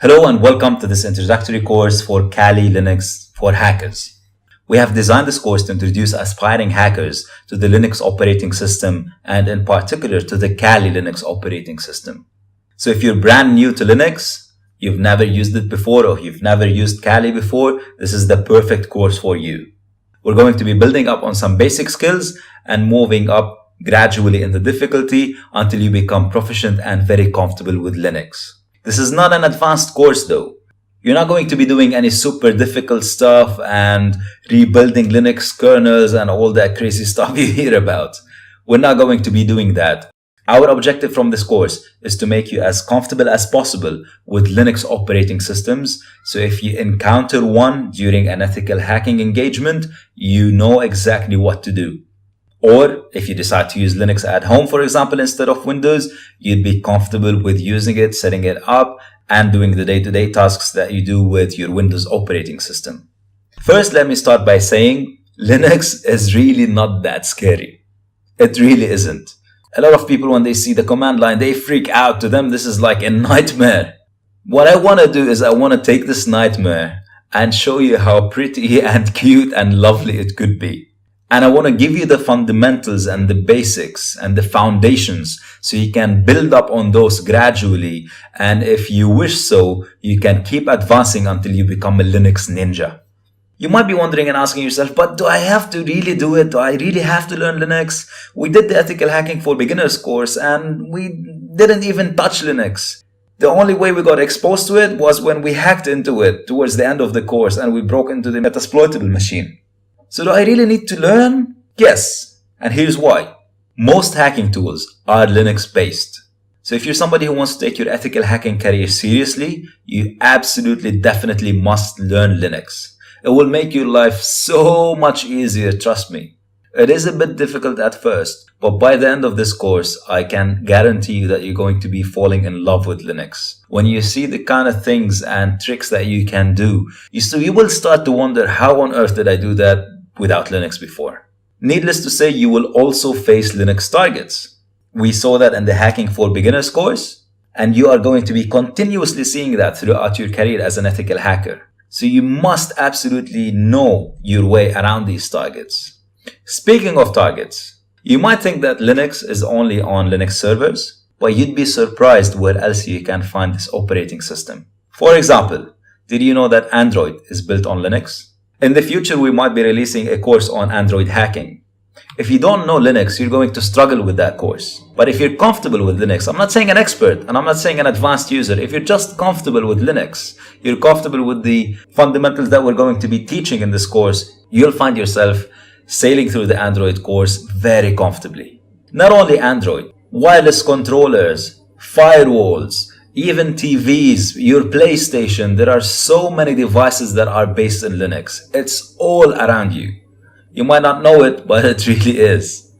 Hello and welcome to this introductory course for Kali Linux for hackers. We have designed this course to introduce aspiring hackers to the Linux operating system and in particular to the Kali Linux operating system. So if you're brand new to Linux, you've never used it before or you've never used Kali before, this is the perfect course for you. We're going to be building up on some basic skills and moving up gradually in the difficulty until you become proficient and very comfortable with Linux. This is not an advanced course though. You're not going to be doing any super difficult stuff and rebuilding Linux kernels and all that crazy stuff you hear about. We're not going to be doing that. Our objective from this course is to make you as comfortable as possible with Linux operating systems. So if you encounter one during an ethical hacking engagement, you know exactly what to do. Or if you decide to use Linux at home, for example, instead of Windows, you'd be comfortable with using it, setting it up, and doing the day-to-day tasks that you do with your Windows operating system. First, let me start by saying Linux is really not that scary. It really isn't. A lot of people, when they see the command line, they freak out. To them, this is like a nightmare. What I want to do is I want to take this nightmare and show you how pretty and cute and lovely it could be. And I want to give you the fundamentals and the basics and the foundations so you can build up on those gradually. And if you wish so, you can keep advancing until you become a Linux ninja. You might be wondering and asking yourself, but do I have to really do it? Do I really have to learn Linux? We did the Ethical Hacking for Beginners course and we didn't even touch Linux. The only way we got exposed to it was when we hacked into it towards the end of the course and we broke into the Metasploitable machine. So do I really need to learn? Yes. And here's why. Most hacking tools are Linux based. So if you're somebody who wants to take your ethical hacking career seriously, you absolutely definitely must learn Linux. It will make your life so much easier, trust me. It is a bit difficult at first, but by the end of this course, I can guarantee you that you're going to be falling in love with Linux. When you see the kind of things and tricks that you can do, you will start to wonder, how on earth did I do that without Linux before? Needless to say, you will also face Linux targets. We saw that in the Hacking for Beginners course, and you are going to be continuously seeing that throughout your career as an ethical hacker. So you must absolutely know your way around these targets. Speaking of targets, you might think that Linux is only on Linux servers, but you'd be surprised where else you can find this operating system. For example, did you know that Android is built on Linux? In the future, we might be releasing a course on Android hacking. If you don't know Linux, you're going to struggle with that course. But if you're comfortable with Linux, I'm not saying an expert and I'm not saying an advanced user. If you're just comfortable with Linux, you're comfortable with the fundamentals that we're going to be teaching in this course, you'll find yourself sailing through the Android course very comfortably. Not only Android, wireless controllers, firewalls, even TVs, your PlayStation, there are so many devices that are based in Linux. It's all around you. You might not know it, but it really is.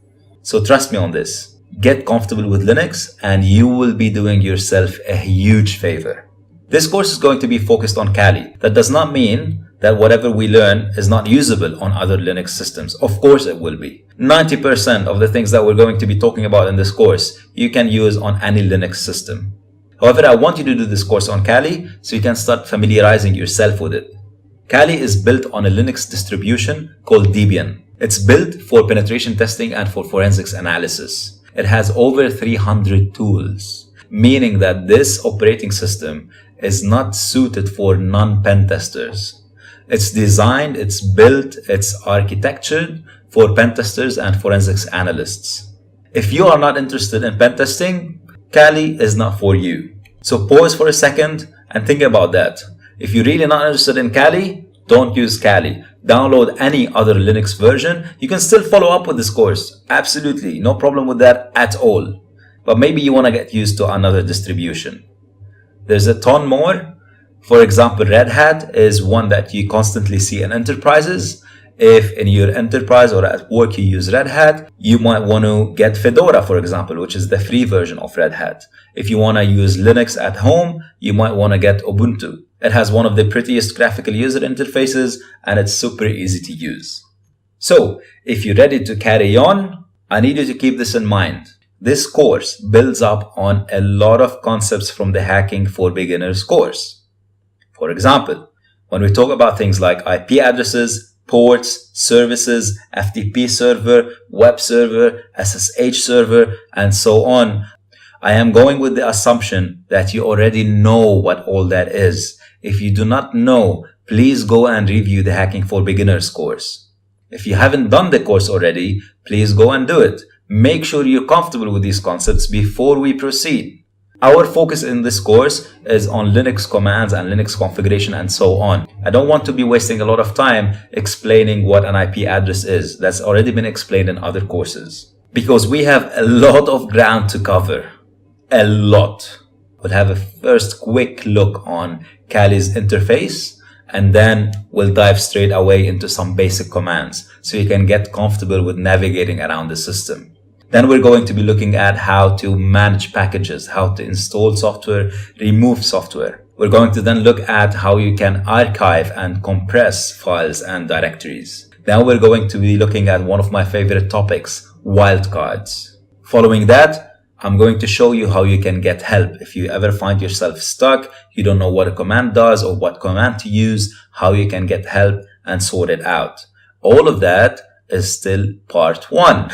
So trust me on this. Get comfortable with Linux and you will be doing yourself a huge favor. This course is going to be focused on Kali. That does not mean that whatever we learn is not usable on other Linux systems. Of course it will be. 90% of the things that we're going to be talking about in this course, you can use on any Linux system. However, I want you to do this course on Kali so you can start familiarizing yourself with it. Kali is built on a Linux distribution called Debian. It's built for penetration testing and for forensics analysis. It has over 300 tools, meaning that this operating system is not suited for non-pen testers. It's designed, it's built, it's architectured for pen testers and forensics analysts. If you are not interested in pen testing, Kali is not for you. So pause for a second and think about that. If you're really not interested in Kali, don't use Kali. Download any other Linux version. You can still follow up with this course. Absolutely, no problem with that at all. But maybe you want to get used to another distribution. There's a ton more. For example, Red Hat is one that you constantly see in enterprises. If in your enterprise or at work you use Red Hat, you might want to get Fedora, for example, which is the free version of Red Hat. If you want to use Linux at home, you might want to get Ubuntu. It has one of the prettiest graphical user interfaces and it's super easy to use. So, if you're ready to carry on, I need you to keep this in mind. This course builds up on a lot of concepts from the Hacking for Beginners course. For example, when we talk about things like IP addresses, ports, services, FTP server, web server, SSH server, and so on, I am going with the assumption that you already know what all that is. If you do not know, please go and review the Hacking for Beginners course. If you haven't done the course already, please go and do it. Make sure you're comfortable with these concepts before we proceed. Our focus in this course is on Linux commands and Linux configuration and so on. I don't want to be wasting a lot of time explaining what an IP address is. That's already been explained in other courses. Because we have a lot of ground to cover. A lot. We'll have a first quick look on Kali's interface, and then we'll dive straight away into some basic commands so you can get comfortable with navigating around the system. Then we're going to be looking at how to manage packages, how to install software, remove software. We're going to then look at how you can archive and compress files and directories. Then we're going to be looking at one of my favorite topics, wildcards. Following that, I'm going to show you how you can get help. If you ever find yourself stuck, you don't know what a command does or what command to use, how you can get help and sort it out. All of that is still part 1.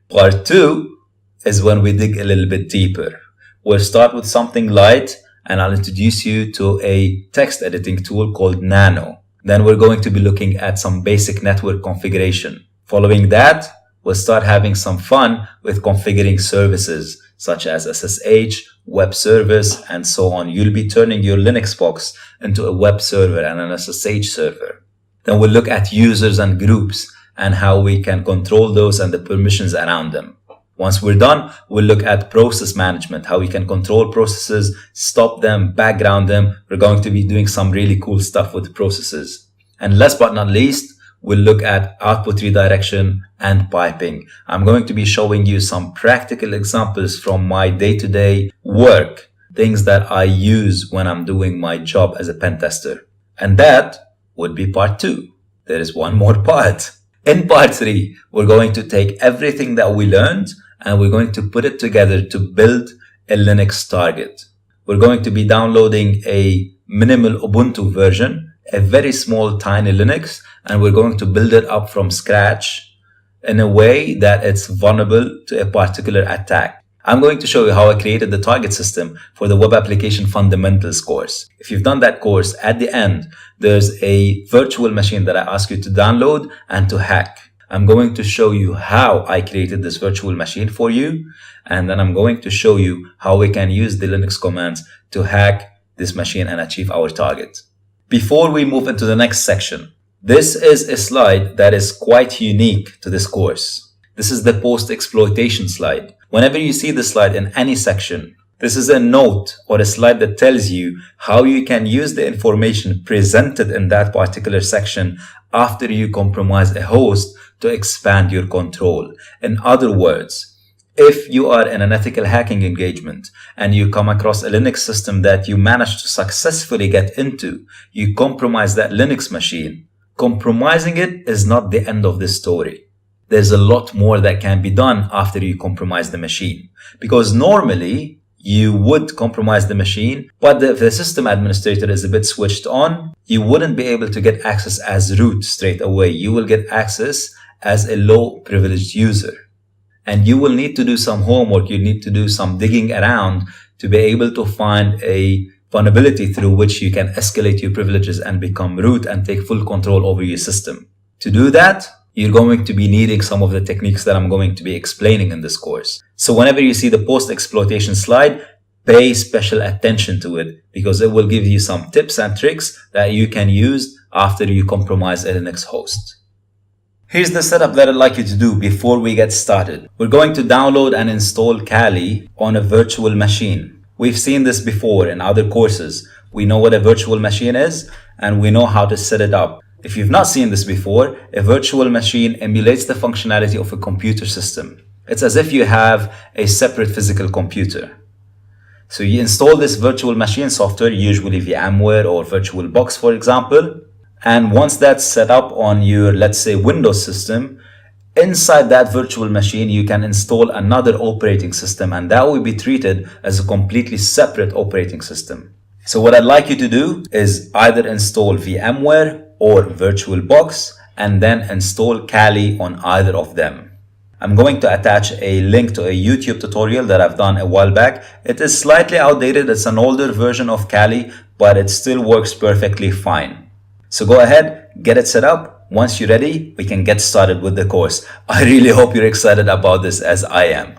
Part 2 is when we dig a little bit deeper. We'll start with something light, and I'll introduce you to a text editing tool called Nano. Then we're going to be looking at some basic network configuration. Following that, we'll start having some fun with configuring services such as SSH, web service, and so on. You'll be turning your Linux box into a web server and an SSH server. Then we'll look at users and groups and how we can control those and the permissions around them. Once we're done, we'll look at process management, how we can control processes, stop them, background them. We're going to be doing some really cool stuff with processes. And last but not least, we'll look at output redirection and piping. I'm going to be showing you some practical examples from my day-to-day work, things that I use when I'm doing my job as a pen tester. And that would be part 2. There is one more part. In part 3, we're going to take everything that we learned and we're going to put it together to build a Linux target. We're going to be downloading a minimal Ubuntu version, a very small tiny Linux, and we're going to build it up from scratch in a way that it's vulnerable to a particular attack. I'm going to show you how I created the target system for the Web Application Fundamentals course. If you've done that course, at the end, there's a virtual machine that I ask you to download and to hack. I'm going to show you how I created this virtual machine for you, and then I'm going to show you how we can use the Linux commands to hack this machine and achieve our target. Before we move into the next section, this is a slide that is quite unique to this course. This is the post-exploitation slide. Whenever you see this slide in any section, this is a note or a slide that tells you how you can use the information presented in that particular section after you compromise a host to expand your control. In other words, if you are in an ethical hacking engagement and you come across a Linux system that you manage to successfully get into, you compromise that Linux machine. Compromising it is not the end of the story. There's a lot more that can be done after you compromise the machine. Because normally, you would compromise the machine, but if the system administrator is a bit switched on, you wouldn't be able to get access as root straight away. You will get access as a low privileged user. And you will need to do some homework, you need to do some digging around to be able to find a vulnerability through which you can escalate your privileges and become root and take full control over your system. To do that, you're going to be needing some of the techniques that I'm going to be explaining in this course. So whenever you see the post-exploitation slide, pay special attention to it because it will give you some tips and tricks that you can use after you compromise a Linux host. Here's the setup that I'd like you to do before we get started. We're going to download and install Kali on a virtual machine. We've seen this before in other courses. We know what a virtual machine is and we know how to set it up. If you've not seen this before, a virtual machine emulates the functionality of a computer system. It's as if you have a separate physical computer. So you install this virtual machine software, usually VMware or VirtualBox, for example. And once that's set up on your, let's say, Windows system, inside that virtual machine, you can install another operating system, and that will be treated as a completely separate operating system. So what I'd like you to do is either install VMware or VirtualBox and then install Kali on either of them. I'm going to attach a link to a YouTube tutorial that I've done a while back. It is slightly outdated, it's an older version of Kali, but it still works perfectly fine. So go ahead, get it set up. Once you're ready, we can get started with the course. I really hope you're excited about this as I am.